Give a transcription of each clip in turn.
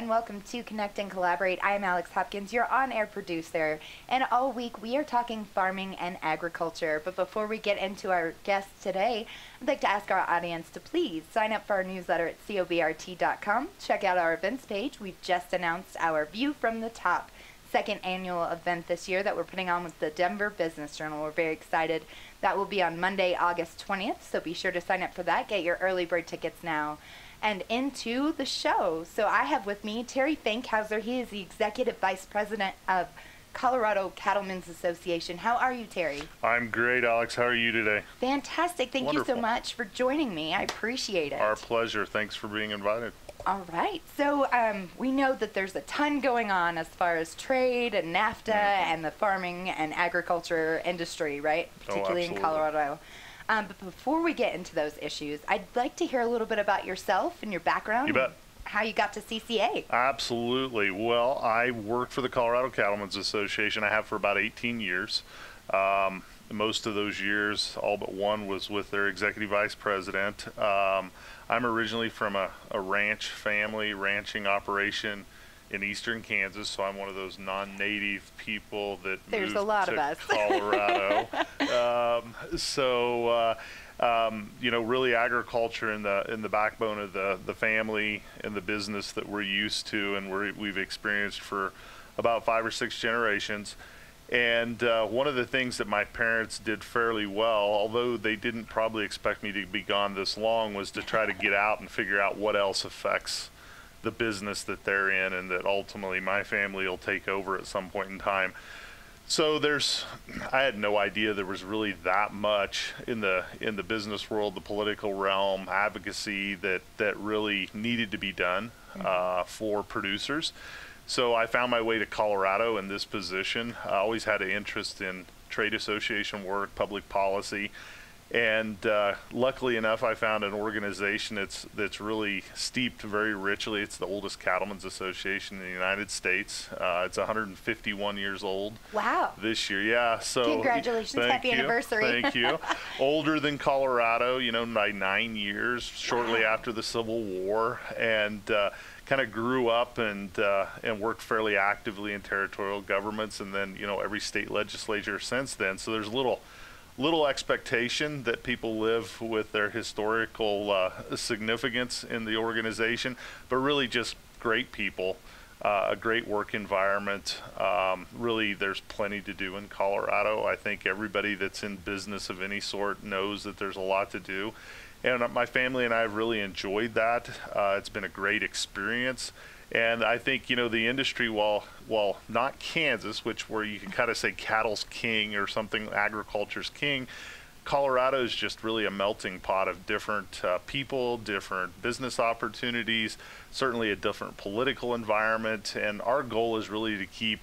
and welcome to Connect and Collaborate. I am Alex Hopkins, your on-air producer, and all week we are talking farming and agriculture. But before we get into our guests today, I'd like to ask our audience to please sign up for our newsletter at cobrt.com. Check out our events page. We've just announced our View from the Top second annual event this year that we're putting on with the Denver Business Journal. We're very excited. That will be on Monday, August 20th, so be sure to sign up for that. Get your early bird tickets now. And into the show. So I have with me Terry Fankhauser. He is the Executive Vice President of Colorado Cattlemen's Association. How are you, Terry? I'm great, Alex. How are you today? Fantastic. Thank you so much for joining me. I appreciate it. Our pleasure. Thanks for being invited. All right. So we know that there's a ton going on as far as trade and NAFTA and the farming and agriculture industry, right? Particularly in Colorado. But before we get into those issues, I'd like to hear a little bit about yourself and your background. You bet. And how you got to CCA. Absolutely. Well, I worked for the Colorado Cattlemen's Association. I have for about 18 years. Most of those years, all but one, was with their executive vice president. I'm originally from a ranch family, ranching operation in eastern Kansas, so I'm one of those non-native people that There's moved a lot to of us. Colorado. You know, really agriculture in the backbone of the family and the business that we're used to and we've experienced for about 5 or 6 generations. And one of the things that my parents did fairly well, although they didn't probably expect me to be gone this long, was to try to get out and figure out what else affects the business that they're in and that ultimately my family will take over at some point in time. So I had no idea there was really that much in the business world, the political realm, advocacy that really needed to be done for producers. So I found my way to Colorado in this position. I always had an interest in trade association work, public policy. And luckily enough, I found an organization that's really steeped very richly. It's the oldest cattlemen's association in the United States. It's 151 years old. Wow. This year, yeah. So congratulations, happy anniversary. Thank you. Older than Colorado, you know, by 9 years, shortly after the Civil War, and kind of grew up and worked fairly actively in territorial governments, and then, you know, every state legislature since then. So there's little expectation that people live with their historical significance in the organization, but really just great people, a great work environment. Really, there's plenty to do in Colorado. I think everybody that's in business of any sort knows that there's a lot to do. And my family and I have really enjoyed that. It's been a great experience. And I think, you know, the industry, while not Kansas, where you can kind of say cattle's king or something, agriculture's king, Colorado is just really a melting pot of different people, different business opportunities, certainly a different political environment. And our goal is really to keep,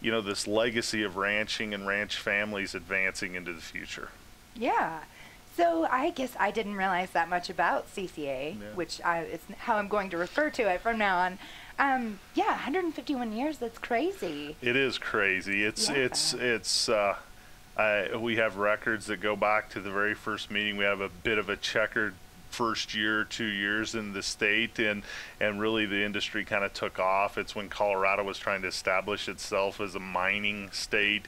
you know, this legacy of ranching and ranch families advancing into the future. Yeah. So I guess I didn't realize that much about CCA, which it's how I'm going to refer to it from now on. Yeah, 151 years, that's crazy. It is crazy. We have records that go back to the very first meeting. We have a bit of a checkered first year, 2 years in the state, and really the industry kind of took off. It's when Colorado was trying to establish itself as a mining state,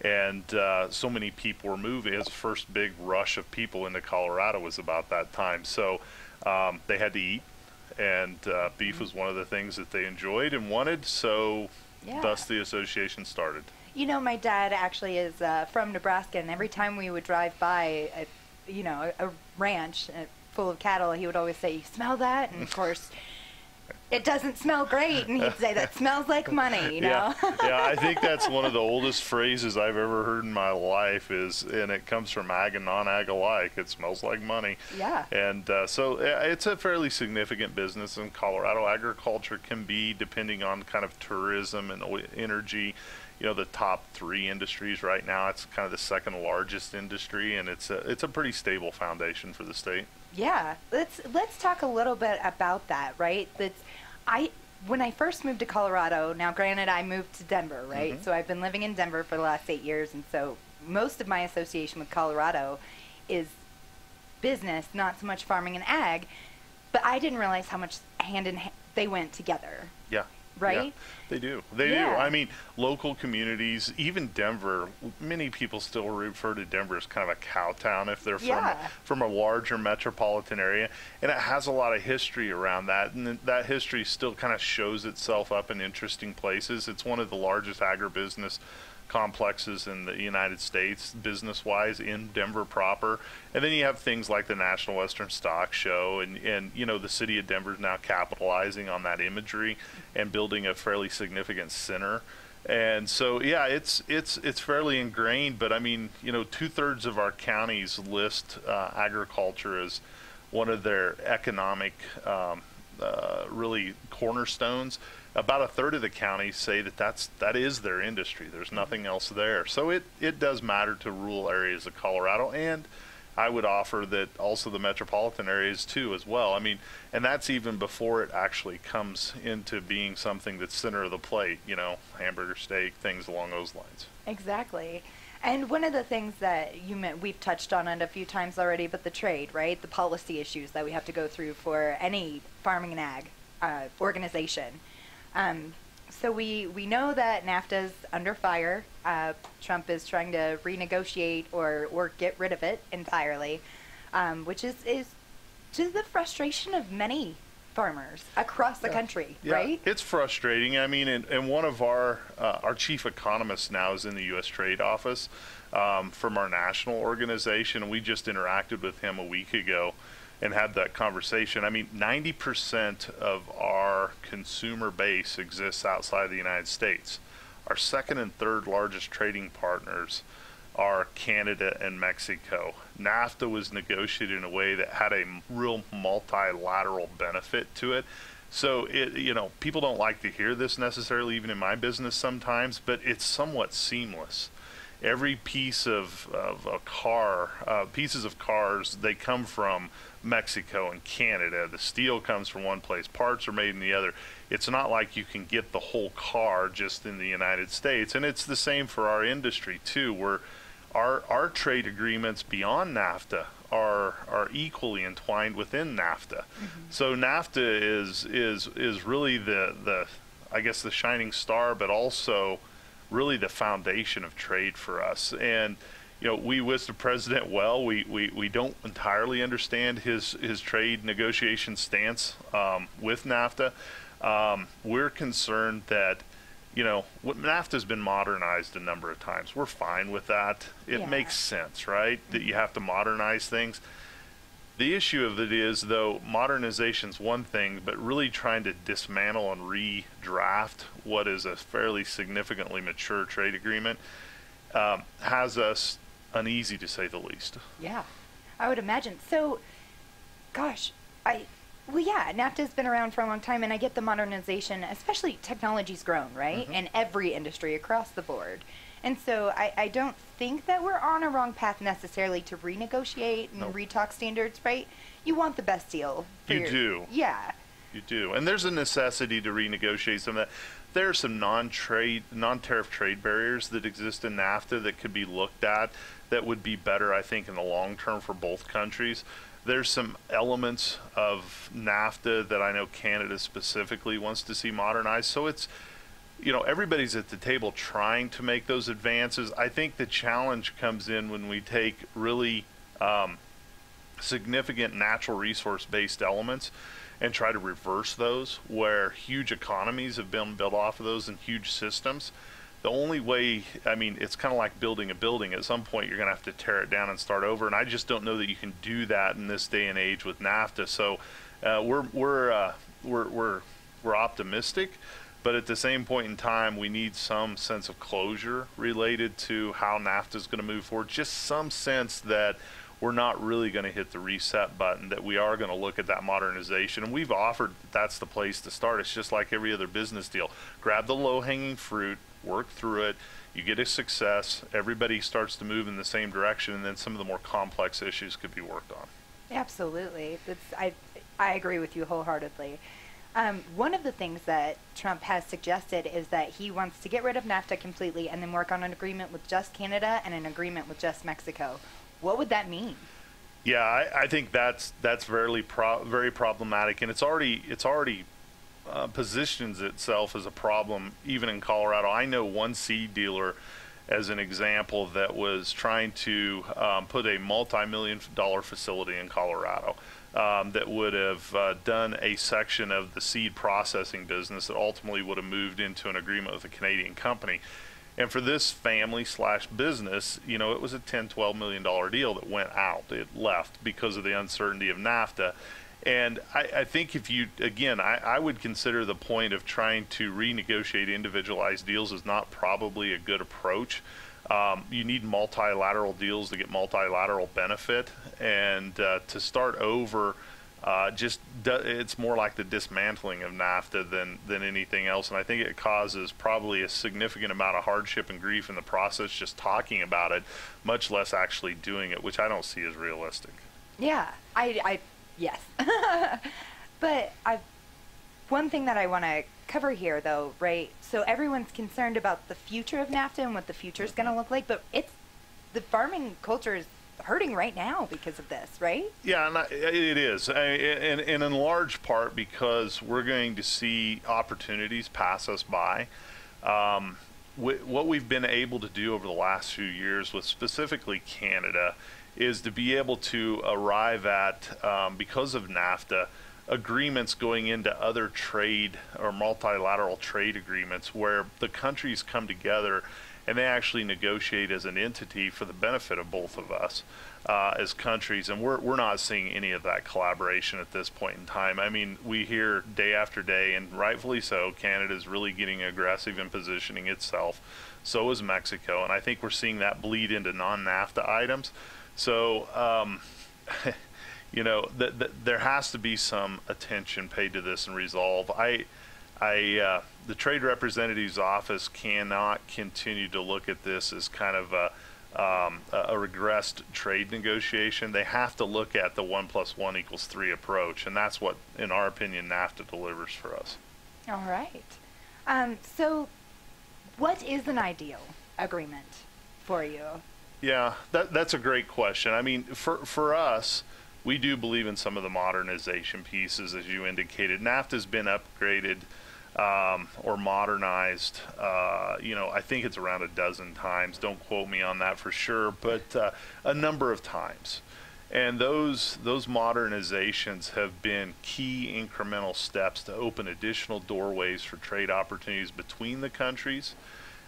and so many people were moving. Its first big rush of people into Colorado was about that time. So they had to eat, and beef was one of the things that they enjoyed and wanted. So thus the association started. You know, my dad actually is from Nebraska, and every time we would drive by, a ranch full of cattle, he would always say, "You smell that?" And of course, it doesn't smell great, and he'd say, "That smells like money," you know? Yeah, I think that's one of the oldest phrases I've ever heard in my life and it comes from ag and non-ag alike. It smells like money. Yeah. And so it's a fairly significant business in Colorado. Agriculture can be, depending on kind of tourism and energy, you know, the top 3 industries right now. It's kind of the second largest industry, and it's a pretty stable foundation for the state. Yeah, let's talk a little bit about that, right? When I first moved to Colorado, now granted I moved to Denver, right? So I've been living in Denver for the last 8 years, and so most of my association with Colorado is business, not so much farming and ag. But I didn't realize how much they went together. Yeah. Right? Yeah, they do. They do. I mean, local communities, even Denver, many people still refer to Denver as kind of a cow town if they're from a larger metropolitan area. And it has a lot of history around that. And that history still kind of shows itself up in interesting places. It's one of the largest agribusiness complexes in the United States, business-wise, in Denver proper. And then you have things like the National Western Stock Show, and you know, the city of Denver is now capitalizing on that imagery and building a fairly significant center. And so, yeah, it's fairly ingrained. But I mean, you know, 2/3 of our counties list agriculture as one of their economic really cornerstones. About 1/3 of the counties say that is their industry. There's nothing else there. So it does matter to rural areas of Colorado, and I would offer that also the metropolitan areas too as well. I mean, and that's even before it actually comes into being something that's center of the plate, you know, hamburger steak, things along those lines. Exactly. And one of the things that we've touched on it a few times already, but the trade, right? The policy issues that we have to go through for any farming and ag organization. So we know that NAFTA's under fire. Trump is trying to renegotiate or get rid of it entirely, which is to the frustration of many farmers across the country, right? It's frustrating. I mean, and one of our chief economists now is in the U.S. Trade Office from our national organization, and we just interacted with him a week ago and had that conversation. I mean, 90% of our consumer base exists outside the United States. Our second and third largest trading partners are Canada and Mexico. NAFTA was negotiated in a way that had a real multilateral benefit to it. So, you know, people don't like to hear this necessarily, even in my business sometimes, but it's somewhat seamless. Every piece of a car, pieces of cars, they come from Mexico and Canada. The steel comes from one place, parts are made in the other. It's not like you can get the whole car just in the United States. And it's the same for our industry too, where our trade agreements beyond NAFTA are equally entwined within NAFTA. Mm-hmm. So NAFTA is really the I guess the shining star, but also really the foundation of trade for us. And you know, we wish the president well. We don't entirely understand his trade negotiation stance with NAFTA. We're concerned that, you know, NAFTA's been modernized a number of times. We're fine with that. It makes sense, right? That you have to modernize things. The issue of it is, though, modernization's one thing, but really trying to dismantle and redraft what is a fairly significantly mature trade agreement has us uneasy, to say the least. Yeah, I would imagine. So, gosh, NAFTA's been around for a long time, and I get the modernization, especially technology's grown, right? Mm-hmm. In every industry across the board. And so I don't think that we're on a wrong path necessarily to renegotiate and retalk standards, right? You want the best deal. You do. Yeah. You do. And there's a necessity to renegotiate some of that. There are some non-tariff trade barriers that exist in NAFTA that could be looked at that would be better, I think, in the long term for both countries. There's some elements of NAFTA that I know Canada specifically wants to see modernized. So it's, you know, everybody's at the table trying to make those advances. I think the challenge comes in when we take really significant natural resource-based elements and try to reverse those, where huge economies have been built off of those and huge systems. The only way, I mean, it's kind of like building a building. At some point, you're going to have to tear it down and start over, and I just don't know that you can do that in this day and age with NAFTA. So we're optimistic, but at the same point in time, we need some sense of closure related to how NAFTA is going to move forward. Just some sense that we're not really going to hit the reset button, that we are going to look at that modernization. And we've offered that's the place to start. It's just like every other business deal. Grab the low-hanging fruit, work through it, you get a success, everybody starts to move in the same direction, and then some of the more complex issues could be worked on. Absolutely. I agree with you wholeheartedly. One of the things that Trump has suggested is that he wants to get rid of NAFTA completely and then work on an agreement with just Canada and an agreement with just Mexico. What would that mean? Yeah, I think that's very problematic, and it's already positions itself as a problem even in Colorado. I know one seed dealer, as an example, that was trying to put a multi-million-dollar facility in Colorado that would have done a section of the seed processing business that ultimately would have moved into an agreement with a Canadian company. And for this family slash business, you know, it was a $10-12 million deal that went out. It left because of the uncertainty of NAFTA. And I think if you, again, I would consider the point of trying to renegotiate individualized deals is not probably a good approach. You need multilateral deals to get multilateral benefit, and to start over, it's more like the dismantling of NAFTA than anything else. And I think it causes probably a significant amount of hardship and grief in the process just talking about it, much less actually doing it, which I don't see as realistic. Yeah, yes. But one thing that I want to cover here, though, right? So everyone's concerned about the future of NAFTA and what the future is going to look like, but the farming culture is hurting right now because of this, right? Yeah, and it is, and in large part because we're going to see opportunities pass us by. What we've been able to do over the last few years with specifically Canada is to be able to arrive at, because of NAFTA, agreements going into other trade or multilateral trade agreements where the countries come together and they actually negotiate as an entity for the benefit of both of us as countries. And we're not seeing any of that collaboration at this point in time. I mean, we hear day after day, and rightfully so, Canada's really getting aggressive in positioning itself. So is Mexico. And I think we're seeing that bleed into non-NAFTA items. So, you know, there has to be some attention paid to this and resolve. The Trade Representative's Office cannot continue to look at this as kind of a regressed trade negotiation. They have to look at the 1 + 1 = 3 approach, and that's what, in our opinion, NAFTA delivers for us. All right. So what is an ideal agreement for you? Yeah, that's a great question. I mean, for us, we do believe in some of the modernization pieces, as you indicated. NAFTA's been upgraded or modernized, you know, I think it's around a dozen times. Don't quote me on that for sure, but a number of times. And those modernizations have been key incremental steps to open additional doorways for trade opportunities between the countries,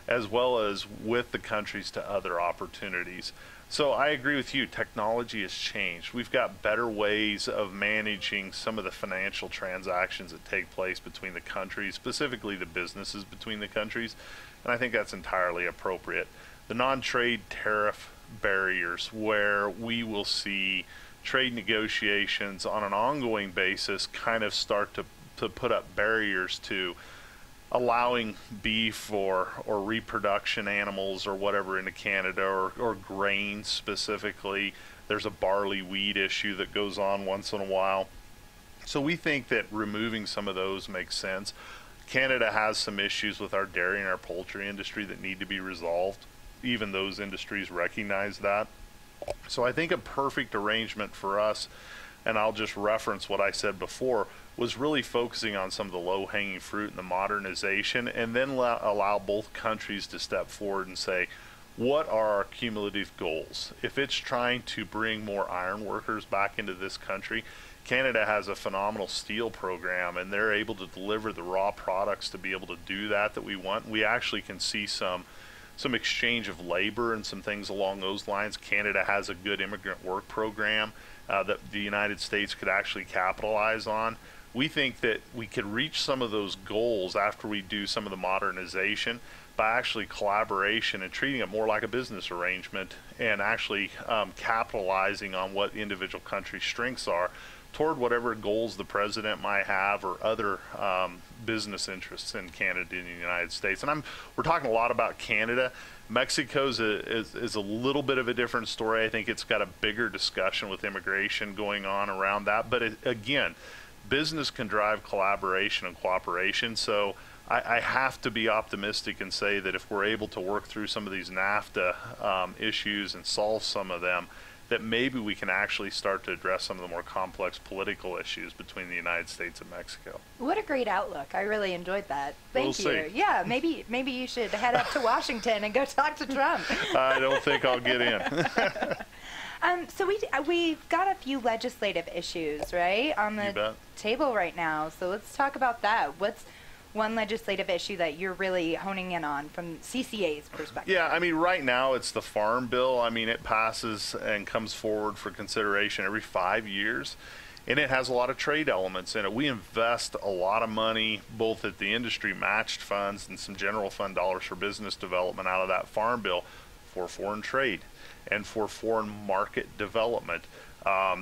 as well as with the countries to other opportunities. So I agree with you, technology has changed. We've got better ways of managing some of the financial transactions that take place between the countries, specifically the businesses between the countries, and I think that's entirely appropriate. The non-trade tariff barriers, where we will see trade negotiations on an ongoing basis kind of start to put up barriers to allowing beef or reproduction animals or whatever into Canada, or grains specifically. There's a barley wheat issue that goes on once in a while. So we think that removing some of those makes sense. Canada has some issues with our dairy and our poultry industry that need to be resolved. Even those industries recognize that. So I think a perfect arrangement for us, and I'll just reference what I said before, was really focusing on some of the low-hanging fruit and the modernization, and then allow both countries to step forward and say, what are our cumulative goals? If it's trying to bring more iron workers back into this country, Canada has a phenomenal steel program, and they're able to deliver the raw products to be able to do that we want. We actually can see some exchange of labor and some things along those lines. Canada has a good immigrant work program that the United States could actually capitalize on. We think that we could reach some of those goals after we do some of the modernization by actually collaboration and treating it more like a business arrangement, and actually capitalizing on what individual countries' strengths are toward whatever goals the president might have, or other business interests in Canada and the United States. And we're talking a lot about Canada. Mexico's is a little bit of a different story. I think it's got a bigger discussion with immigration going on around that. But again, business can drive collaboration and cooperation. So I have to be optimistic and say that if we're able to work through some of these NAFTA issues and solve some of them, that maybe we can actually start to address some of the more complex political issues between the United States and Mexico. What a great outlook. I really enjoyed that. Thank We'll you. see. Yeah, maybe you should head up to Washington and go talk to Trump. I don't think I'll get in. So we've got a few legislative issues, right, on the table right now. So let's talk about that. What's one legislative issue that you're really honing in on from CCA's perspective? Yeah, I mean, right now it's the Farm Bill. I mean, it passes and comes forward for consideration every 5 years, and it has a lot of trade elements in it. We invest a lot of money, both at the industry matched funds and some general fund dollars for business development out of that Farm Bill for foreign trade and for foreign market development.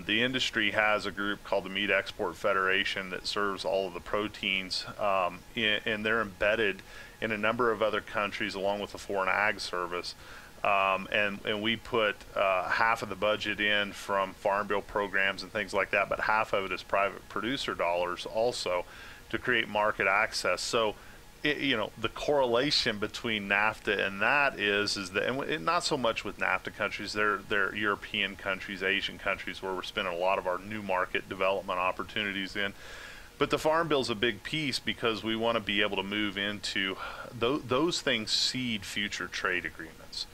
The industry has a group called the Meat Export Federation that serves all of the proteins, and they're embedded in a number of other countries along with the Foreign Ag Service. And we put half of the budget in from Farm Bill programs and things like that, but half of it is private producer dollars also to create market access. So the correlation between NAFTA and that is that, and not so much with NAFTA countries, they're European countries, Asian countries, where we're spending a lot of our new market development opportunities in. But the Farm Bill is a big piece because we want to be able to move into those things seed future trade agreements.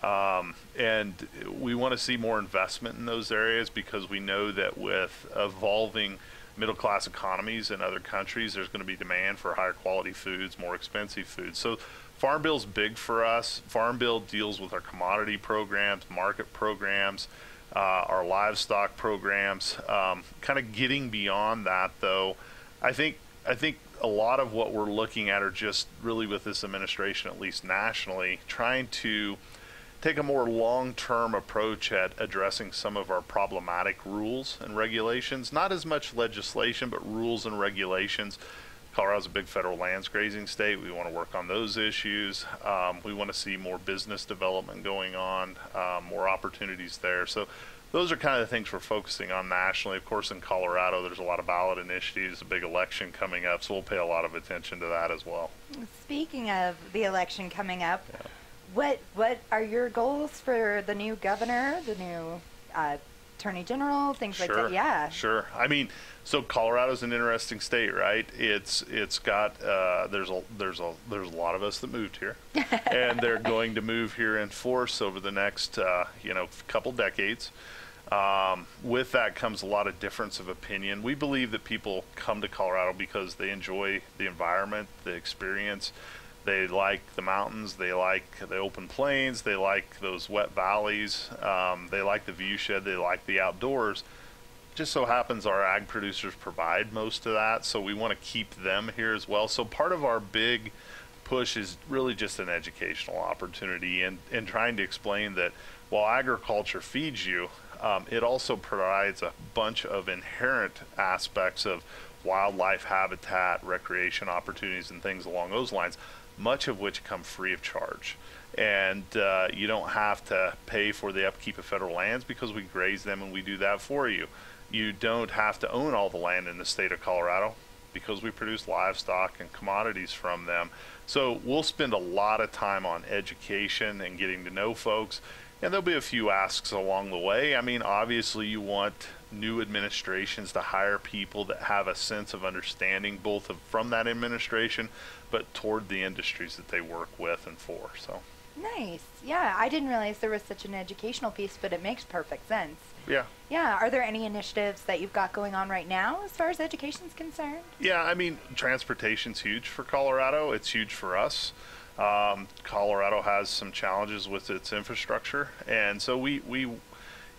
And we want to see more investment in those areas because we know that with evolving middle-class economies in other countries, there's going to be demand for higher quality foods, more expensive foods. So Farm Bill's big for us. Farm Bill deals with our commodity programs, market programs, our livestock programs. Kind of getting beyond that, though, I think a lot of what we're looking at are just really with this administration, at least nationally, trying to take a more long-term approach at addressing some of our problematic rules and regulations. Not as much legislation, but rules and regulations. Colorado's a big federal lands grazing state. We want to work on those issues. We want to see more business development going on, more opportunities there. So those are kind of the things we're focusing on nationally. Of course, in Colorado, there's a lot of ballot initiatives, a big election coming up, so we'll pay a lot of attention to that as well. Speaking of the election coming up, yeah. What are your goals for the new governor, the new attorney general, things like that? Yeah. Sure. I mean, so Colorado's an interesting state, right? It's got there's a lot of us that moved here, and they're going to move here in force over the next couple decades. With that comes a lot of difference of opinion. We believe that people come to Colorado because they enjoy the environment, the experience. They like the mountains, they like the open plains, they like those wet valleys, they like the view shed, they like the outdoors. Just so happens our ag producers provide most of that, so we want to keep them here as well. So part of our big push is really just an educational opportunity and trying to explain that while agriculture feeds you, it also provides a bunch of inherent aspects of wildlife habitat, recreation opportunities, and things along those lines, much of which come free of charge. And you don't have to pay for the upkeep of federal lands because we graze them and we do that for you. You don't have to own all the land in the state of Colorado because we produce livestock and commodities from them. So we'll spend a lot of time on education and getting to know folks. And there'll be a few asks along the way. I mean, obviously you want new administrations to hire people that have a sense of understanding both from that administration, but toward the industries that they work with and for. So nice. Yeah, I didn't realize there was such an educational piece, but it makes perfect sense. Yeah. Yeah. Are there any initiatives that you've got going on right now as far as education's concerned? Yeah, I mean, transportation's huge for Colorado. It's huge for us. Colorado has some challenges with its infrastructure, and so we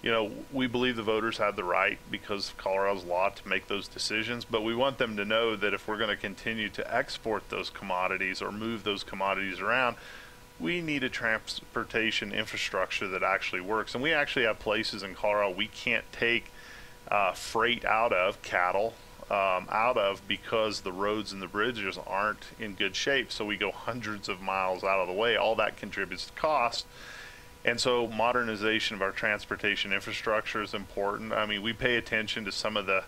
believe the voters have the right, because of Colorado's law, to make those decisions, but we want them to know that if we're going to continue to export those commodities or move those commodities around, we need a transportation infrastructure that actually works. And we actually have places in Colorado we can't take freight out of, cattle out of, because the roads and the bridges aren't in good shape. So we go hundreds of miles out of the way. All that contributes to cost. And so modernization of our transportation infrastructure is important. I mean, we pay attention to some of the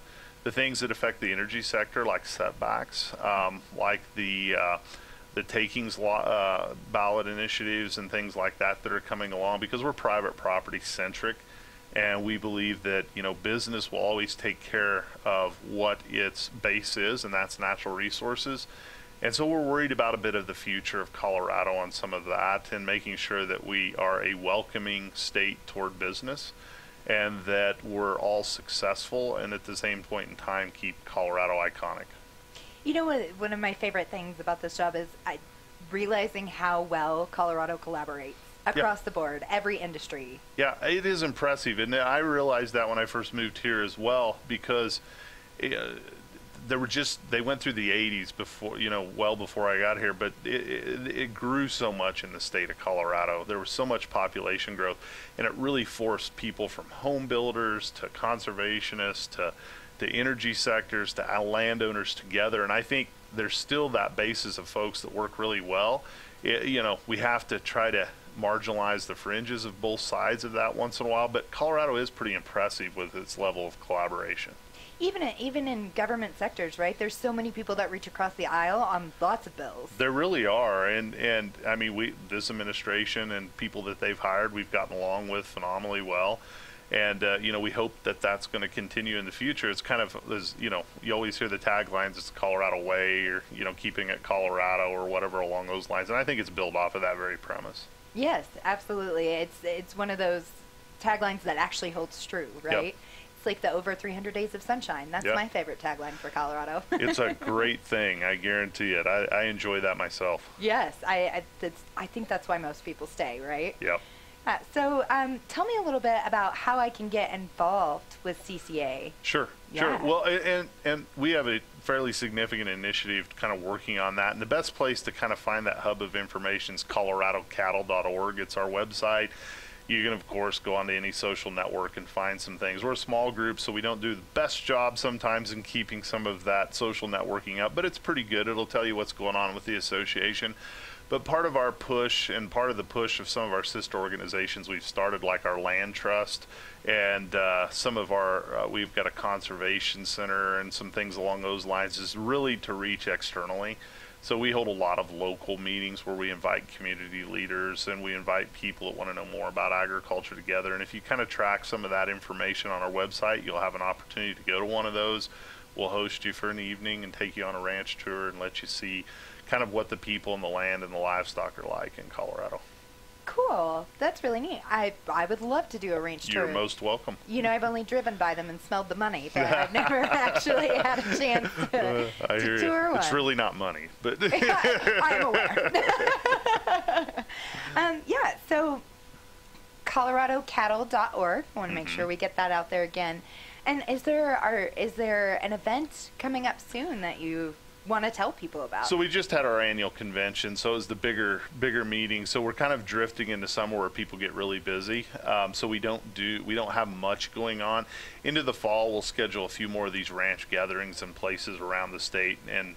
things that affect the energy sector, like setbacks, like the takings ballot initiatives and things like that that are coming along, because we're private property centric. And we believe that, business will always take care of what its base is, and that's natural resources. And so we're worried about a bit of the future of Colorado on some of that, and making sure that we are a welcoming state toward business, and that we're all successful, and at the same point in time keep Colorado iconic. You know what? One of my favorite things about this job is realizing how well Colorado collaborates across the board, every industry. Yeah, it is impressive, and I realized that when I first moved here as well, because they went through the 80s before, well before I got here, but it grew so much in the state of Colorado. There was so much population growth, and it really forced people from home builders to conservationists to energy sectors to landowners together. And I think there's still that basis of folks that work really well. We have to try to marginalize the fringes of both sides of that once in a while, but Colorado is pretty impressive with its level of collaboration. Even in government sectors, right? There's so many people that reach across the aisle on lots of bills. There really are, and I mean, this administration and people that they've hired, we've gotten along with phenomenally well. And, we hope that that's going to continue in the future. It's kind of, you always hear the taglines, it's Colorado way, or, keeping it Colorado or whatever along those lines. And I think it's built off of that very premise. Yes, absolutely. It's one of those taglines that actually holds true, right? Yep. It's like the over 300 days of sunshine. That's my favorite tagline for Colorado. It's a great thing. I guarantee it. I enjoy that myself. Yes, I think that's why most people stay, right? Yep. So tell me a little bit about how I can get involved with CCA. Sure. Well, and we have a fairly significant initiative kind of working on that. And the best place to kind of find that hub of information is coloradocattle.org. It's our website. You can, of course, go onto any social network and find some things. We're a small group, so we don't do the best job sometimes in keeping some of that social networking up, but it's pretty good. It'll tell you what's going on with the association. But part of our push, and part of the push of some of our sister organizations we've started, like our land trust, and some of our, we've got a conservation center and some things along those lines, is really to reach externally. So we hold a lot of local meetings where we invite community leaders and we invite people that want to know more about agriculture together. And if you kind of track some of that information on our website, you'll have an opportunity to go to one of those. We'll host you for an evening and take you on a ranch tour and let you see kind of what the people and the land and the livestock are like in Colorado. Cool. That's really neat. I would love to do a ranch tour. You're most welcome. I've only driven by them and smelled the money, but I've never actually had a chance to tour one. It's really not money, but I'm aware. So coloradocattle.org. I want to make sure we get that out there again. And is there an event coming up soon that you want to tell people about? So we just had our annual convention, so it was the bigger meeting. So we're kind of drifting into summer where people get really busy. So we don't have much going on. Into the fall, we'll schedule a few more of these ranch gatherings in places around the state and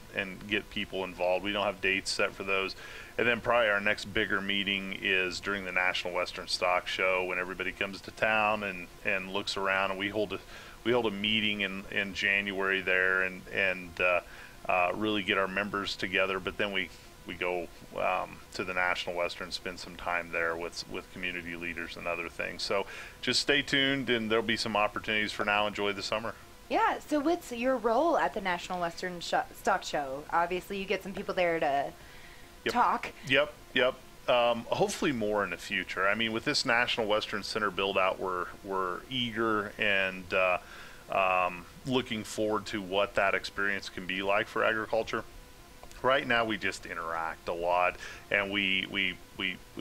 get people involved. We don't have dates set for those. And then probably our next bigger meeting is during the National Western Stock Show, when everybody comes to town and looks around, and we hold a meeting in January there and really get our members together. But then we go to the National Western, spend some time there with community leaders and other things. So just stay tuned, and there'll be some opportunities for now. Enjoy the summer. Yeah. So what's your role at the National Western Stock Show? Obviously, you get some people there to talk. Yep. Hopefully more in the future. I mean, with this National Western Center build out, we're eager and looking forward to what that experience can be like for agriculture. Right now we just interact a lot, and we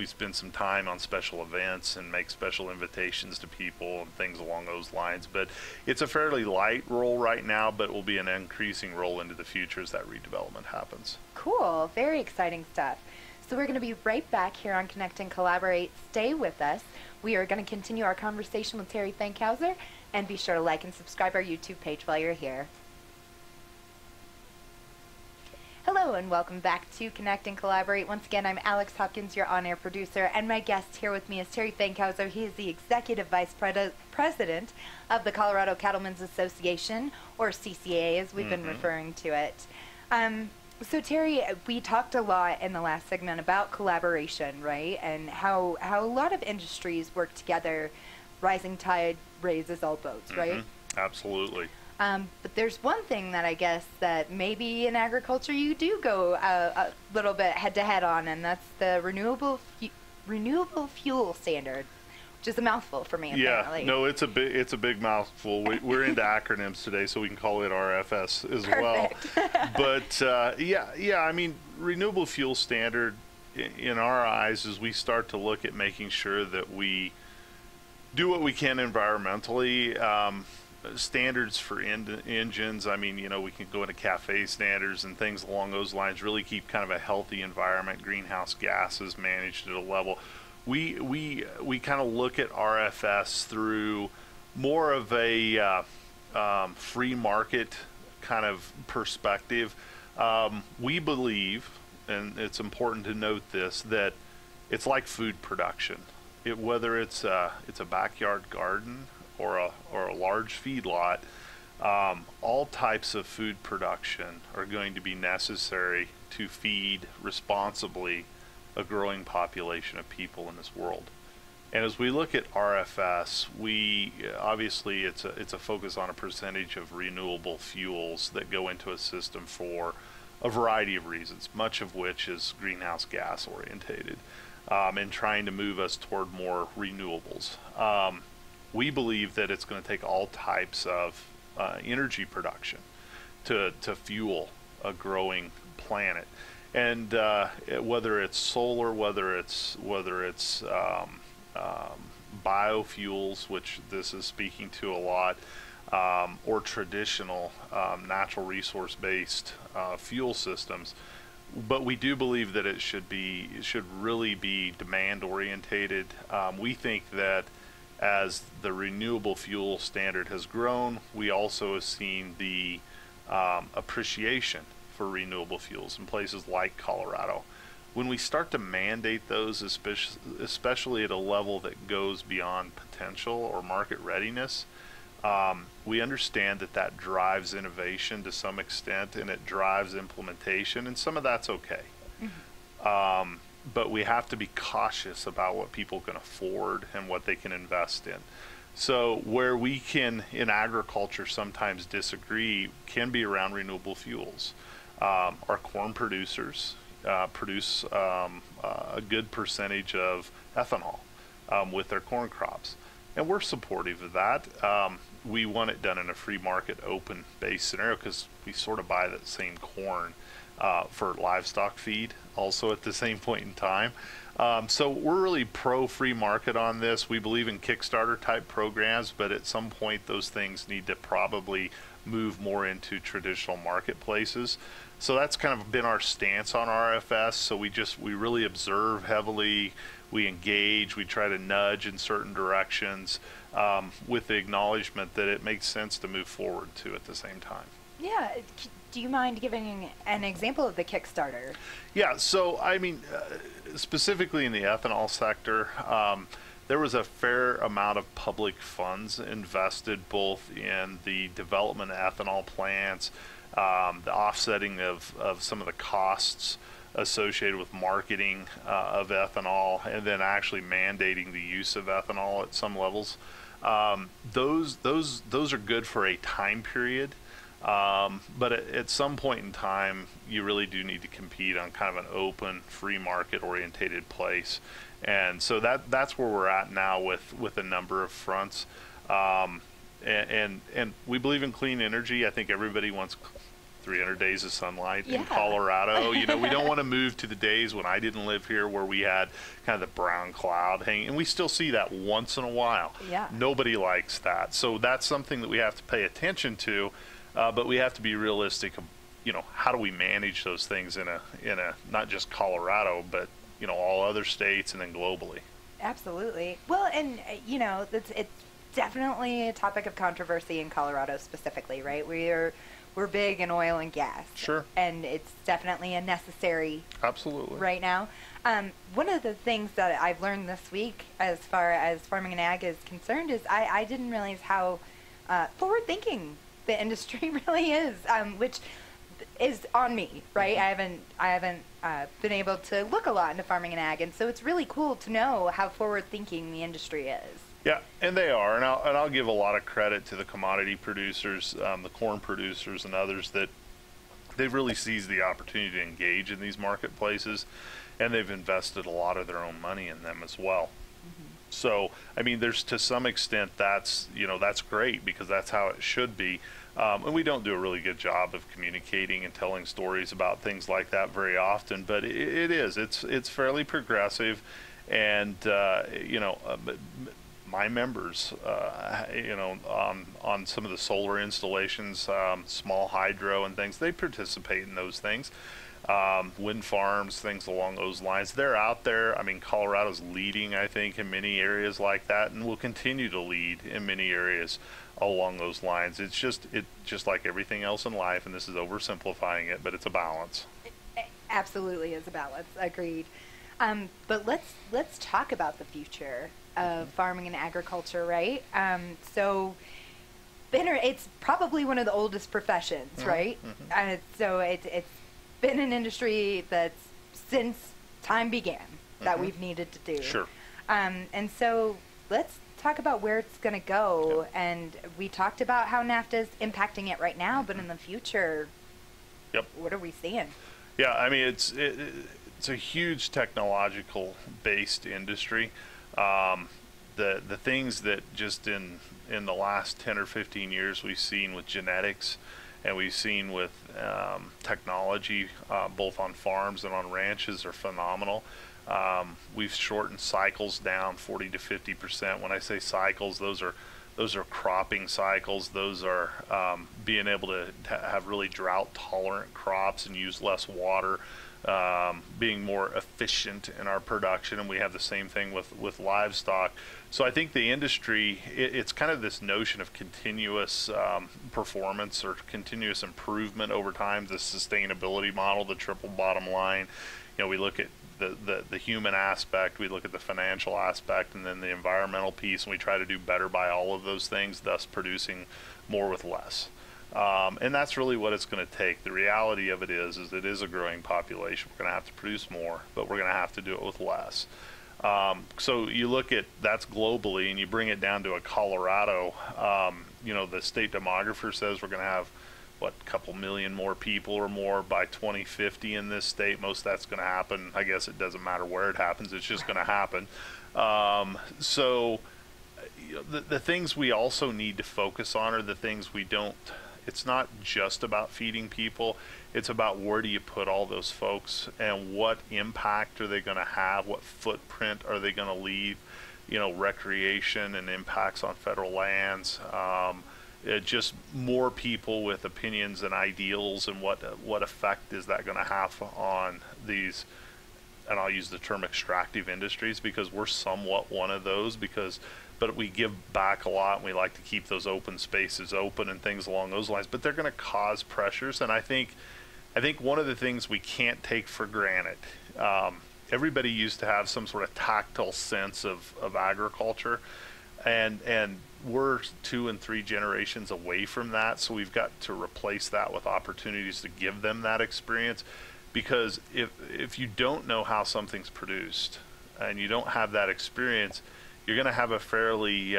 spend some time on special events and make special invitations to people and things along those lines. But it's a fairly light role right now, but it will be an increasing role into the future as that redevelopment happens. Cool. Very exciting stuff. So we're going to be right back here on Connect and Collaborate. Stay with us. We are going to continue our conversation with Terry Fankhauser, and be sure to like and subscribe our YouTube page while you're here. Hello and welcome back to Connect and Collaborate. Once again, I'm Alex Hopkins, your on-air producer, and my guest here with me is Terry Fankhauser. He is the Executive Vice President of the Colorado Cattlemen's Association, or CCA as we've been referring to it. So Terry, we talked a lot in the last segment about collaboration, right? And how a lot of industries work together rising tide raises all boats, right? Absolutely. But there's one thing that I guess that maybe in agriculture you do go a little bit head to head on, and that's the renewable fuel standard, which is a mouthful for me. Apparently. Yeah, no, it's a big mouthful. We're into acronyms today, so we can call it RFS as well. But yeah, I mean, renewable fuel standard in our eyes, as we start to look at making sure that we do what we can environmentally. Standards for engines, I mean, we can go into CAFE standards and things along those lines, really keep kind of a healthy environment, greenhouse gases managed at a level. We kind of look at RFS through more of a free market kind of perspective. We believe, and it's important to note this, that it's like food production. Whether it's a backyard garden or a large feedlot, all types of food production are going to be necessary to feed responsibly a growing population of people in this world. And as we look at RFS, obviously it's a focus on a percentage of renewable fuels that go into a system for a variety of reasons, much of which is greenhouse gas orientated, and trying to move us toward more renewables. We believe that it's going to take all types of energy production to fuel a growing planet, and whether it's solar, whether it's biofuels, which this is speaking to a lot, or traditional natural resource based fuel systems. But we do believe that it should really be demand orientated. We think that as the renewable fuel standard has grown, we also have seen the appreciation for renewable fuels in places like Colorado. When we start to mandate those, especially at a level that goes beyond potential or market readiness, we understand that drives innovation to some extent, and it drives implementation, and some of that's okay. But we have to be cautious about what people can afford and what they can invest in. So where we can, in agriculture, sometimes disagree can be around renewable fuels. Our corn producers produce a good percentage of ethanol with their corn crops, and we're supportive of that. We want it done in a free market, open-based scenario because we sort of buy that same corn for livestock feed also at the same point in time. So we're really pro-free market on this. We believe in Kickstarter type programs, but at some point those things need to probably move more into traditional marketplaces. So that's kind of been our stance on RFS. So we really observe heavily, we engage, we try to nudge in certain directions, with the acknowledgement that it makes sense to move forward too at the same time. Yeah. Do you mind giving an example of the Kickstarter? Yeah, so I mean, specifically in the ethanol sector, there was a fair amount of public funds invested both in the development of ethanol plants, the offsetting of some of the costs associated with marketing of ethanol, and then actually mandating the use of ethanol at some levels. Those are good for a time period. But at some point in time, you really do need to compete on kind of an open, free market orientated place. And so that's where we're at now with a number of fronts. And we believe in clean energy. I think everybody wants 300 days of sunlight in Colorado. We don't want to move to the days when I didn't live here where we had kind of the brown cloud hanging, and we still see that once in a while. Yeah. Nobody likes that. So that's something that we have to pay attention to. But we have to be realistic. How do we manage those things in a not just Colorado, but all other states and then globally? Absolutely. Well, and it's definitely a topic of controversy in Colorado specifically, right? We're big in oil and gas. Sure. And it's definitely a necessary. Absolutely. Right now. One of the things that I've learned this week, as far as farming and ag is concerned, is I didn't realize how forward-thinking the industry really is, which is on me, right? I haven't been able to look a lot into farming and ag, and so it's really cool to know how forward-thinking the industry is. Yeah, and they are, and I'll give a lot of credit to the commodity producers, the corn producers, and others that they've really seized the opportunity to engage in these marketplaces, and they've invested a lot of their own money in them as well. So, I mean, there's to some extent that's great because that's how it should be. And we don't do a really good job of communicating and telling stories about things like that very often, but it's fairly progressive, and my members, on some of the solar installations, small hydro and things, they participate in those things. Wind farms, things along those lines. They're out there. I mean, Colorado's leading, I think, in many areas like that, and will continue to lead in many areas along those lines. It's just like everything else in life, and this is oversimplifying it, but it's a balance. It absolutely is a balance. Agreed. But let's talk about the future of farming and agriculture, right? So it's probably one of the oldest professions, right? So it's been an industry that's since time began that we've needed to do. Sure. And so let's talk about where it's going to go. Yep. And we talked about how NAFTA is impacting it right now, but in the future, what are we seeing? Yeah, I mean, it's a huge technological based industry. The things that just in the last 10 or 15 years we've seen with genetics, and we've seen with technology, both on farms and on ranches, are phenomenal. We've shortened cycles down 40 to 50%. When I say cycles, those are cropping cycles. Those are being able to have really drought tolerant crops and use less water, being more efficient in our production, and we have the same thing with livestock. So I think the industry, it's kind of this notion of continuous performance or continuous improvement over time, the sustainability model, the triple bottom line. We look at the human aspect, we look at the financial aspect, and then the environmental piece, and we try to do better by all of those things, thus producing more with less. And that's really what it's going to take. The reality of it is it is a growing population. We're going to have to produce more, but we're going to have to do it with less. So you look at that's globally, and you bring it down to a Colorado. The state demographer says we're going to have a couple million more people or more by 2050 in this state. Most of that's going to happen. I guess it doesn't matter where it happens. It's just going to happen. So the things we also need to focus on are the things we don't. It's not just about feeding people. It's about where do you put all those folks and what impact are they going to have? What footprint are they going to leave? Recreation and impacts on federal lands. Just more people with opinions and ideals, and what effect is that going to have on these, and I'll use the term extractive industries because we're somewhat one of those, but we give back a lot, and we like to keep those open spaces open and things along those lines, but they're going to cause pressures. And I think one of the things we can't take for granted, everybody used to have some sort of tactile sense of agriculture, and we're 2 and 3 generations away from that, so we've got to replace that with opportunities to give them that experience. Because if you don't know how something's produced and you don't have that experience, you're going to have a fairly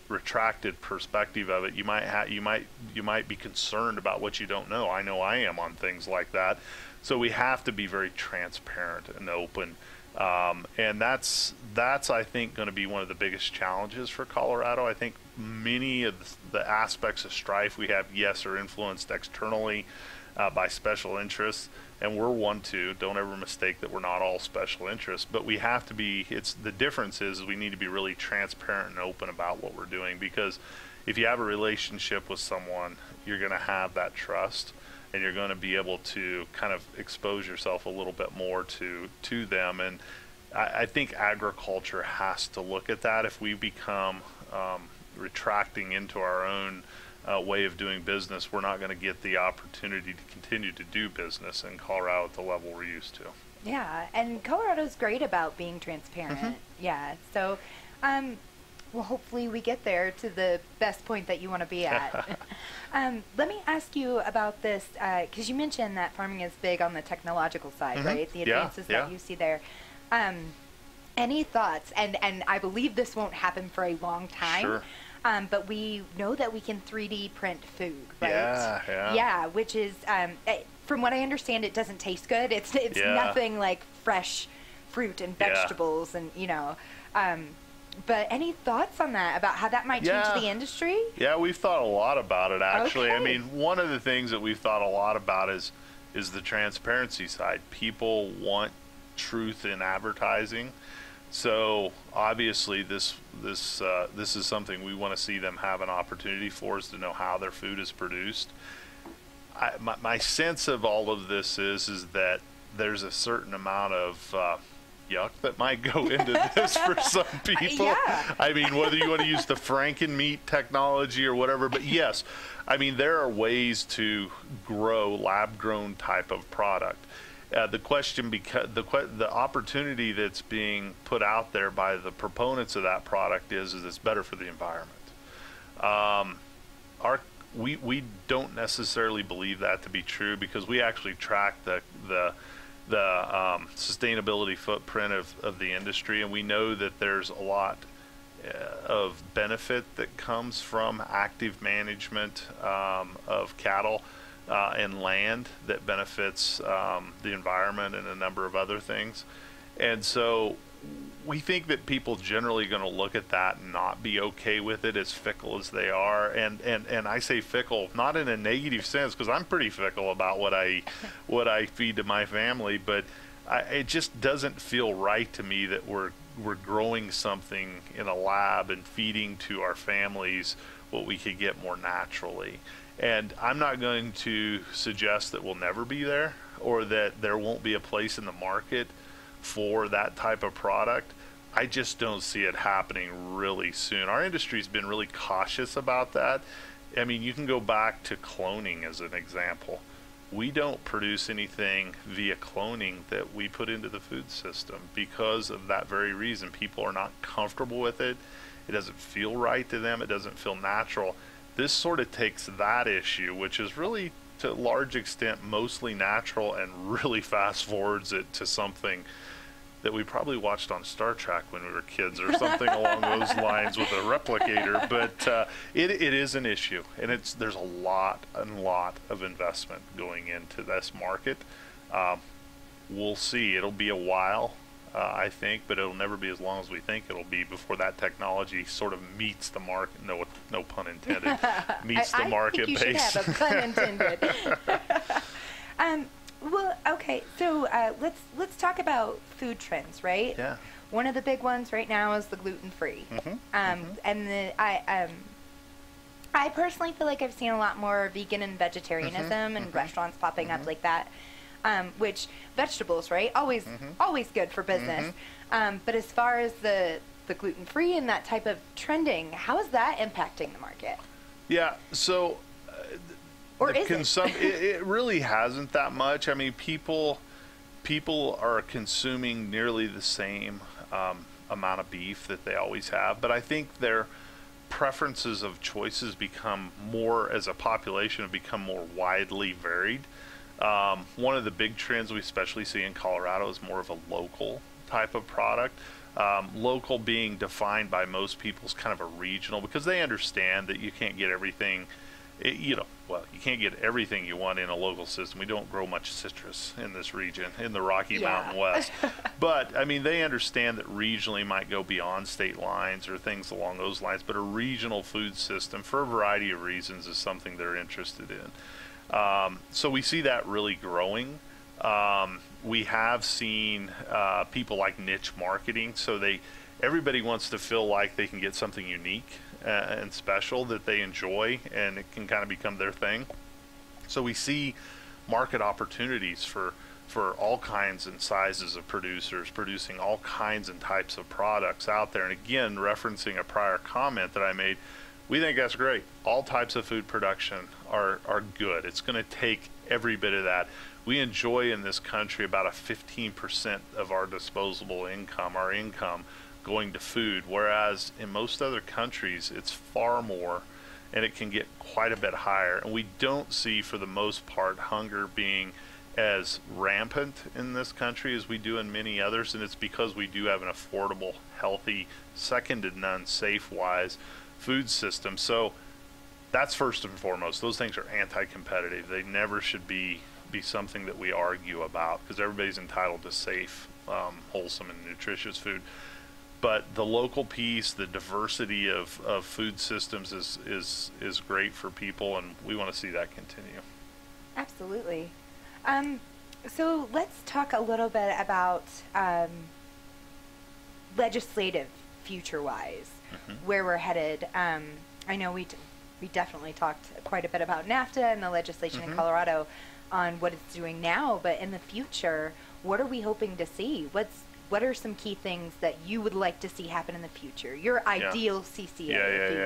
retracted perspective of it. You might be concerned about what you don't know. I know I am on things like that. So we have to be very transparent and open. And that's I think going to be one of the biggest challenges for Colorado. I think many of the aspects of strife we have, yes, are influenced externally by special interests, and we're one too. Don't ever mistake that we're not all special interests, but we have to be. The difference is we need to be really transparent and open about what we're doing, because if you have a relationship with someone, you're going to have that trust, and you're going to be able to kind of expose yourself a little bit more to them. And I think agriculture has to look at that. If we become retracting into our own way of doing business, we're not going to get the opportunity to continue to do business in Colorado at the level we're used to. Yeah, and Colorado's great about being transparent. Yeah, so Well, hopefully we get there to the best point that you want to be at. Let me ask you about this, because you mentioned that farming is big on the technological side, right? The advances that you see there. Any thoughts? And I believe this won't happen for a long time. Sure. But we know that we can 3D print food, right? Yeah, which is, from what I understand, it doesn't taste good. It's nothing like fresh fruit and vegetables and, but any thoughts on that, about how that might change the industry? Yeah, we've thought a lot about it, actually. Okay. I mean, one of the things that we've thought a lot about is the transparency side. People want truth in advertising. So obviously this is something we want to see them have an opportunity for, is to know how their food is produced. My sense of all of this is that there's a certain amount of yuck that might go into this for some people. I mean, whether you want to use the Frankenmeat technology or whatever, but yes, I mean, there are ways to grow lab-grown type of product. The question, because the opportunity that's being put out there by the proponents of that product is it's better for the environment. We don't necessarily believe that to be true, because we actually track the sustainability footprint of the industry, and we know that there's a lot of benefit that comes from active management of cattle and land that benefits the environment and a number of other things. And so we think that people generally going to look at that and not be okay with it, as fickle as they are. And I say fickle not in a negative sense, because I'm pretty fickle about what I feed to my family, but it just doesn't feel right to me that we're growing something in a lab and feeding to our families what we could get more naturally. And I'm not going to suggest that we'll never be there, or that there won't be a place in the market for that type of product. I just don't see it happening really soon. Our industry's been really cautious about that. I mean, you can go back to cloning as an example. We don't produce anything via cloning that we put into the food system because of that very reason. People are not comfortable with it. It doesn't feel right to them. It doesn't feel natural. This sort of takes that issue, which is really, to a large extent, mostly natural, and really fast forwards it to something that we probably watched on Star Trek when we were kids, or something along those lines with a replicator. But it is an issue, and there's a lot of investment going into this market. We'll see. It'll be a while, I think, but it'll never be as long as we think it'll be before that technology sort of meets the market. No pun intended. Meets the market pace. I think you base. should have a pun intended. Well, okay, so let's talk about food trends, right? Yeah. One of the big ones right now is the gluten-free. And I personally feel like I've seen a lot more vegan and vegetarianism and restaurants popping up like that. Which vegetables, right? Always good for business. But as far as the gluten-free and that type of trending, how is that impacting the market? Yeah, so or is it really hasn't that much. I mean, people are consuming nearly the same amount of beef that they always have, but I think their preferences of choices become more, as a population, have become more widely varied. One of the big trends we especially see in Colorado is more of a local type of product. Local being defined by most people as kind of a regional, because they understand that you can't get everything, you can't get everything you want in a local system. We don't grow much citrus in this region, in the Rocky Mountain West. But, I mean, they understand that regionally might go beyond state lines or things along those lines, but a regional food system, for a variety of reasons, is something they're interested in. So we see that really growing. We have seen people like niche marketing, so everybody wants to feel like they can get something unique and special that they enjoy, and it can kind of become their thing. So we see market opportunities for all kinds and sizes of producers producing all kinds and types of products out there. And again, referencing a prior comment that I made, we think that's great. All types of food production are good. It's going to take every bit of that. We enjoy in this country about a 15% of our disposable income, our income, going to food, whereas in most other countries it's far more, and it can get quite a bit higher. And we don't see, for the most part, hunger being as rampant in this country as we do in many others, and it's because we do have an affordable, healthy, second to none, safe-wise food system. So that's first and foremost. Those things are anti-competitive. They never should be something that we argue about, because everybody's entitled to safe, wholesome, and nutritious food. But the local piece, the diversity of food systems is great for people, and we want to see that continue. Absolutely. So let's talk a little bit about legislative future-wise, where we're headed. I know we definitely talked quite a bit about NAFTA and the legislation in Colorado on what it's doing now, but in the future, what are we hoping to see? What are some key things that you would like to see happen in the future? Your ideal CCA, if you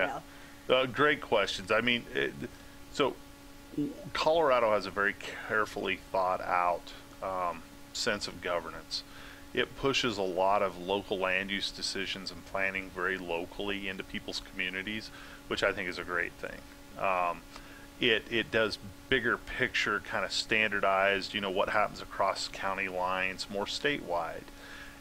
will. Great questions. I mean, so Colorado has a very carefully thought out sense of governance. It pushes a lot of local land use decisions and planning very locally into people's communities, which I think is a great thing. It does bigger picture, kind of standardized, what happens across county lines, more statewide.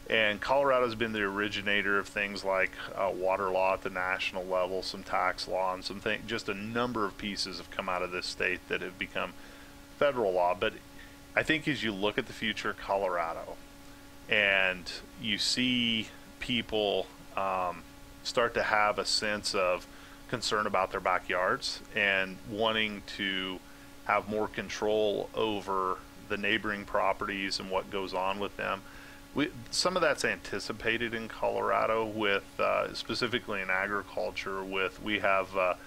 And Colorado's been the originator of things like water law at the national level, some tax law, and just a number of pieces have come out of this state that have become federal law. But I think as you look at the future of Colorado and you see people start to have a sense of concern about their backyards and wanting to have more control over the neighboring properties and what goes on with them, some of that's anticipated in Colorado with specifically in agriculture. We have a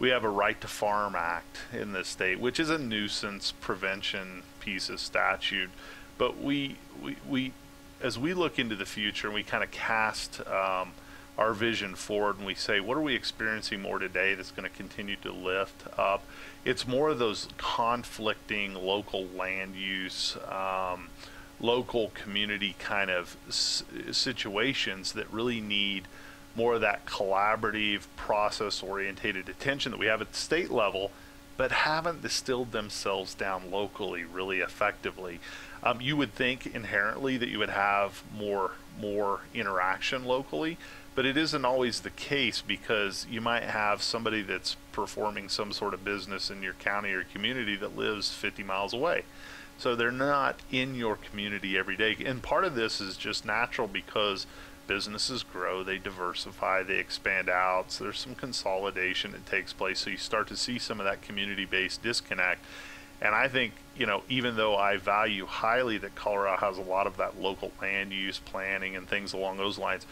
Right to Farm Act in this state, which is a nuisance prevention piece of statute. But we as we look into the future and we kind of cast our vision forward and we say, what are we experiencing more today that's going to continue to lift up? It's more of those conflicting local land use, local community kind of situations that really need more of that collaborative, process-orientated attention that we have at the state level, but haven't distilled themselves down locally really effectively. You would think inherently that you would have more interaction locally, but it isn't always the case, because you might have somebody that's performing some sort of business in your county or community that lives 50 miles away. So they're not in your community every day. And part of this is just natural because businesses grow, they diversify, they expand out. So there's some consolidation that takes place. So you start to see some of that community-based disconnect. And I think, even though I value highly that Colorado has a lot of that local land use planning and things along those lines,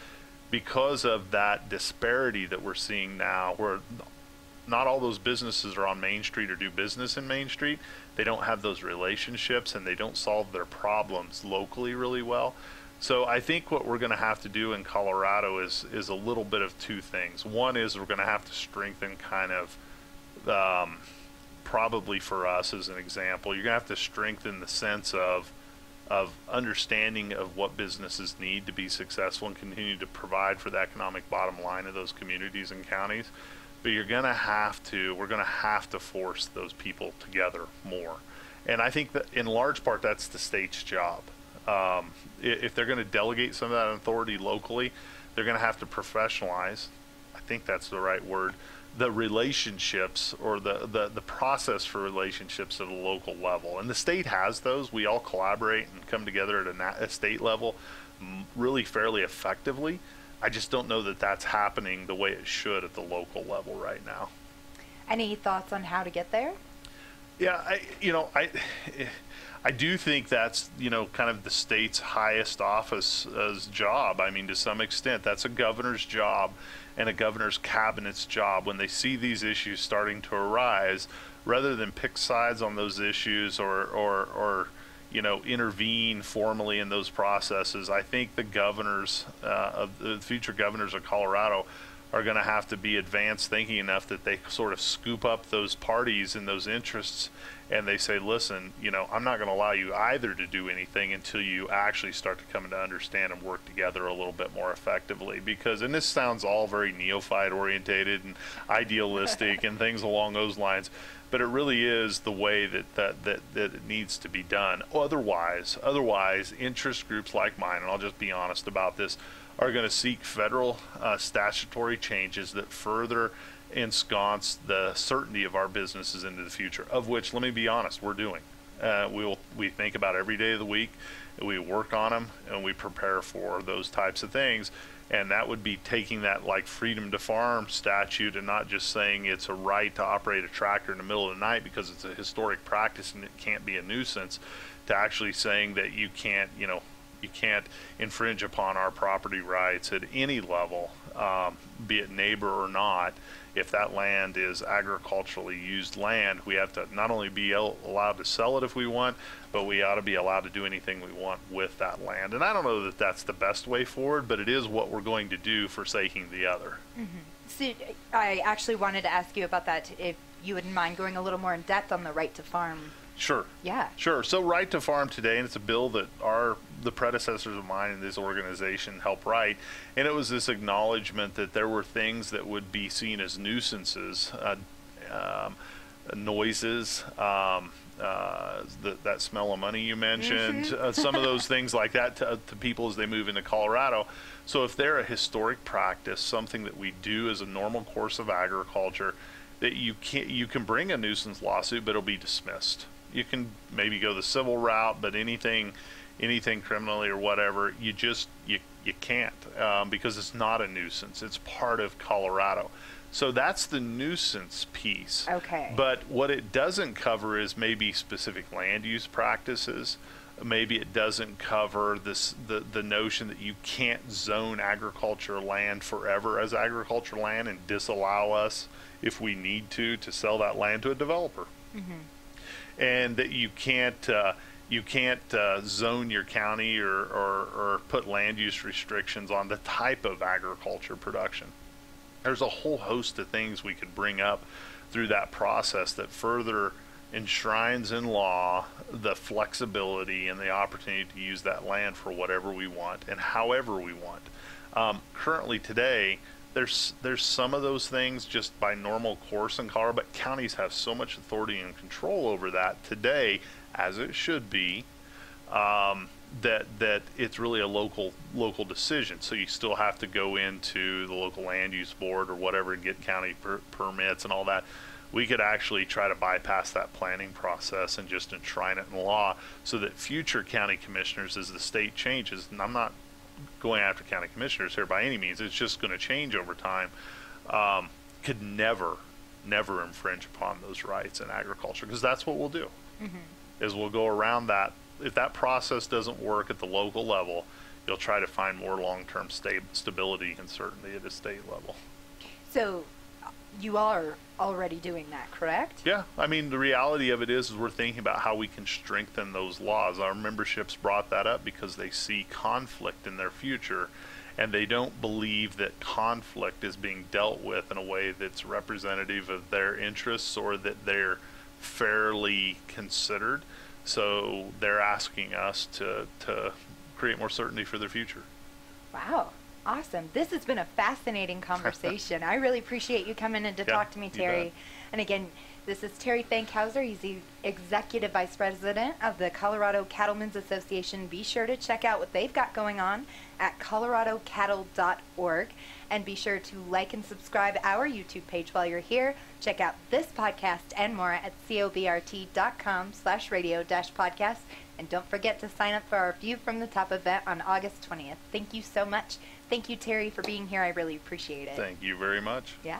because of that disparity that we're seeing now, where not all those businesses are on Main Street or do business in Main Street, they don't have those relationships and they don't solve their problems locally really well. So I think what we're going to have to do in Colorado is a little bit of two things. One is we're going to have to strengthen kind of, probably for us as an example, you're going to have to strengthen the sense of understanding of what businesses need to be successful and continue to provide for the economic bottom line of those communities and counties. But we're going to have to force those people together more. And I think that in large part, that's the state's job. If they're going to delegate some of that authority locally, they're going to have to professionalize, I think that's the right word, the relationships or the process for relationships at a local level. And the state has those. We all collaborate and come together at a state level really fairly effectively. I just don't know that that's happening the way it should at the local level right now. Any thoughts on how to get there? Yeah, I do think that's, kind of the state's highest office's job. I mean, to some extent, that's a governor's job and a governor's cabinet's job when they see these issues starting to arise, rather than pick sides on those issues or intervene formally in those processes. I think the governors, the future governors of Colorado, are going to have to be advanced thinking enough that they sort of scoop up those parties and those interests, and they say, listen, I'm not going to allow you either to do anything until you actually start to come to understand and work together a little bit more effectively. Because, and this sounds all very neophyte orientated and idealistic and things along those lines, but it really is the way that it needs to be done. Otherwise, interest groups like mine, and I'll just be honest about this, are going to seek federal statutory changes that further ensconce the certainty of our businesses into the future, of which, let me be honest, we're doing. We think about every day of the week, we work on them, and we prepare for those types of things. And that would be taking that like freedom to farm statute and not just saying it's a right to operate a tractor in the middle of the night because it's a historic practice and it can't be a nuisance, to actually saying that you can't infringe upon our property rights at any level, be it neighbor or not. If that land is agriculturally used land, we have to not only be allowed to sell it if we want, but we ought to be allowed to do anything we want with that land. And I don't know that that's the best way forward, but it is what we're going to do, forsaking the other. So I actually wanted to ask you about that, if you wouldn't mind going a little more in depth on the right to farm. Sure. Yeah. Sure. So right to farm today, and it's a bill that the predecessors of mine in this organization helped write, and it was this acknowledgement that there were things that would be seen as nuisances, noises, that smell of money you mentioned, some of those things like that to people as they move into Colorado. So if they're a historic practice, something that we do as a normal course of agriculture, that you can bring a nuisance lawsuit, but it'll be dismissed. You can maybe go the civil route, but anything criminally or whatever, you can't, because it's not a nuisance. It's part of Colorado. So that's the nuisance piece. Okay. But what it doesn't cover is maybe specific land use practices. Maybe it doesn't cover the notion that you can't zone agriculture land forever as agriculture land and disallow us, if we need to sell that land to a developer. And that you can't zone your county or put land use restrictions on the type of agriculture production. There's a whole host of things we could bring up through that process that further enshrines in law the flexibility and the opportunity to use that land for whatever we want and however we want. Currently today, there's some of those things just by normal course in Colorado, but counties have so much authority and control over that today, as it should be, that it's really a local decision. So you still have to go into the local land use board or whatever and get county permits and all that. We could actually try to bypass that planning process and just enshrine it in law so that future county commissioners, as the state changes, and I'm not going after county commissioners here by any means, it's just going to change over time, could never infringe upon those rights in agriculture, because that's what we'll do. Is we'll go around that. If that process doesn't work at the local level, you'll try to find more long-term stability and certainty at a state level. So you are already doing that, correct? Yeah, I mean, the reality of it is we're thinking about how we can strengthen those laws. Our memberships brought that up because they see conflict in their future, and they don't believe that conflict is being dealt with in a way that's representative of their interests or that they're fairly considered. So they're asking us to create more certainty for their future. Wow. Awesome. This has been a fascinating conversation. I really appreciate you coming in to talk to me, Terry. And again, this is Terry Fankhauser. He's the Executive Vice President of the Colorado Cattlemen's Association. Be sure to check out what they've got going on at coloradocattle.org. And be sure to like and subscribe our YouTube page while you're here. Check out this podcast and more at cobrt.com/radio-podcast. And don't forget to sign up for our View from the Top event on August 20th. Thank you so much. Thank you, Terry, for being here. I really appreciate it. Thank you very much. Yeah.